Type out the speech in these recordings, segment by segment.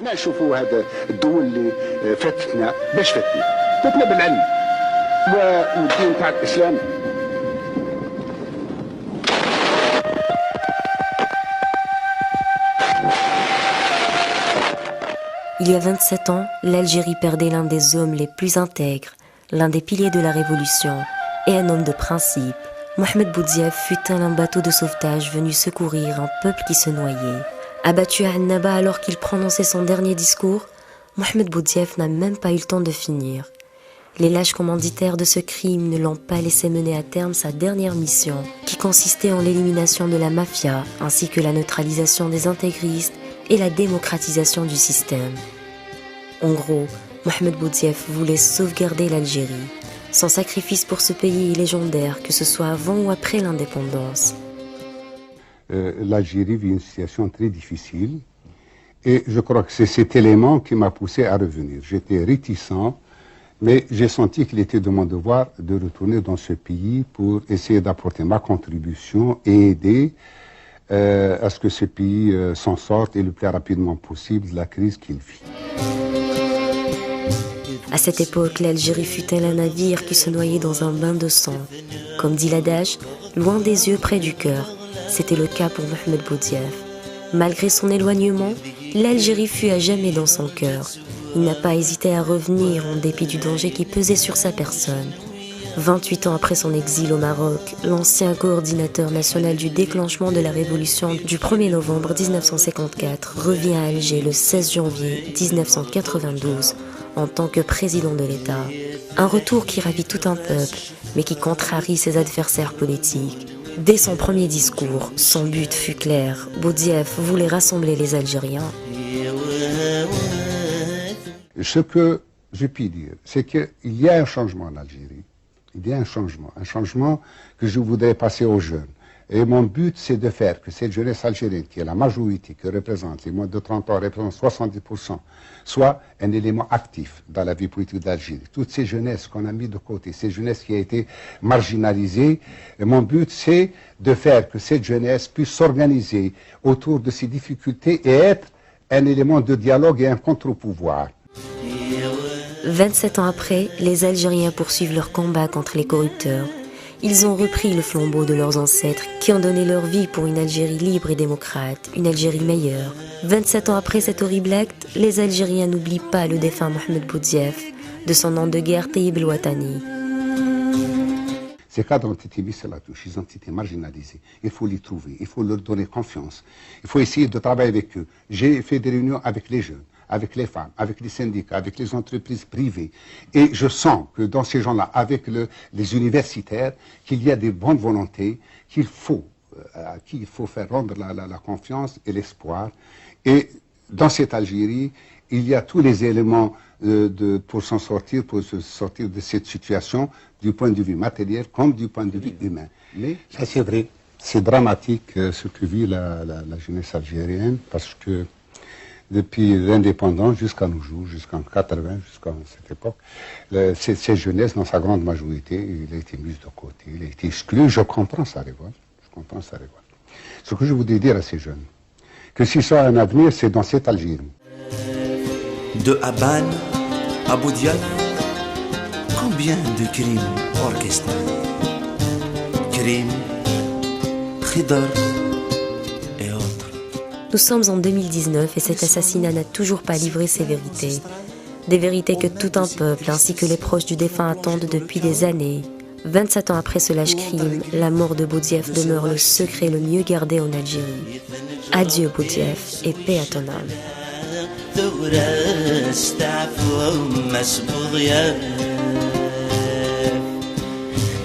ما نشوفوا هذا الدول اللي فاتتنا باش فاتنا بالعلم والدين تاع الاسلام. Il y a 27 ans, l'Algérie perdait l'un des hommes les plus intègres, l'un des piliers de la révolution et un homme de principe. Mohamed Boudiaf fut un bateau de sauvetage venu secourir un peuple qui se noyait. Abattu à Annaba alors qu'il prononçait son dernier discours, Mohamed Boudiaf n'a même pas eu le temps de finir. Les lâches commanditaires de ce crime ne l'ont pas laissé mener à terme sa dernière mission, qui consistait en l'élimination de la mafia, ainsi que la neutralisation des intégristes et la démocratisation du système. En gros, Mohamed Boudiaf voulait sauvegarder l'Algérie. Son sacrifice pour ce pays est légendaire, que ce soit avant ou après l'indépendance. L'Algérie vit une situation très difficile et je crois que c'est cet élément qui m'a poussé à revenir. J'étais réticent, mais j'ai senti qu'il était de mon devoir de retourner dans ce pays pour essayer d'apporter ma contribution et aider à ce que ce pays s'en sorte et le plus rapidement possible de la crise qu'il vit. À cette époque, l'Algérie fut-elle un navire qui se noyait dans un bain de sang. Comme dit l'adage, loin des yeux, près du cœur. C'était le cas pour Mohamed Boudiaf. Malgré son éloignement, l'Algérie fut à jamais dans son cœur. Il n'a pas hésité à revenir en dépit du danger qui pesait sur sa personne. 28 ans après son exil au Maroc, l'ancien coordinateur national du déclenchement de la révolution du 1er novembre 1954 revient à Alger le 16 janvier 1992 en tant que président de l'État. Un retour qui ravit tout un peuple, mais qui contrarie ses adversaires politiques. Dès son premier discours, son but fut clair. Boudiaf voulait rassembler les Algériens. Ce que je puis dire, c'est qu'il y a un changement en Algérie. Il y a un changement que je voudrais passer aux jeunes. Et mon but, c'est de faire que cette jeunesse algérienne, qui est la majorité, qui représente les moins de 30 ans, représente 70%, soit un élément actif dans la vie politique d'Algérie. Toutes ces jeunesses qu'on a mis de côté, ces jeunesses qui a été marginalisées, et mon but, c'est de faire que cette jeunesse puisse s'organiser autour de ces difficultés et être un élément de dialogue et un contre-pouvoir. 27 ans après, les Algériens poursuivent leur combat contre les corrupteurs. Ils ont repris le flambeau de leurs ancêtres qui ont donné leur vie pour une Algérie libre et démocrate, une Algérie meilleure. 27 ans après cet horrible acte, les Algériens n'oublient pas le défunt Mohamed Boudiaf, de son nom de guerre Taïb El Ouattani. Ces cadres ont été mis sur la touche, ils ont été marginalisés. Il faut les trouver, il faut leur donner confiance. Il faut essayer de travailler avec eux. J'ai fait des réunions avec les jeunes, avec les femmes, avec les syndicats, avec les entreprises privées. Et je sens que dans ces gens-là, avec les universitaires, qu'il y a des bonnes volontés, à qui il faut faire rendre la confiance et l'espoir. Et dans cette Algérie, il y a tous les éléments pour s'en sortir, pour se sortir de cette situation, du point de vue matériel comme du point de vue humain. Mais ça, c'est vrai. C'est dramatique ce que vit la jeunesse algérienne, parce que depuis l'indépendance jusqu'à nos jours, jusqu'en 80, jusqu'à cette époque, cette jeunesse, dans sa grande majorité, il a été mise de côté, il a été exclu. Je comprends sa révolte. Ce que je voudrais dire à ces jeunes, que s'ils sont un avenir, c'est dans cette Algérie. De Haban à Boudiaf, combien de crimes orchestrés? Crimes, Khidr et autres. Nous sommes en 2019 et cet assassinat n'a toujours pas livré ses vérités. Des vérités que tout un peuple ainsi que les proches du défunt attendent depuis des années. 27 ans après ce lâche crime, la mort de Boudiaf demeure le secret le mieux gardé en Algérie. Adieu Boudiaf et paix à ton âme.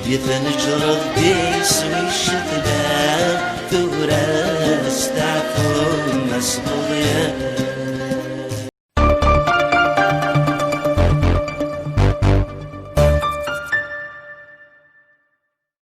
يتنجر الديس ويشتغل ثورة استعفوا مسؤولية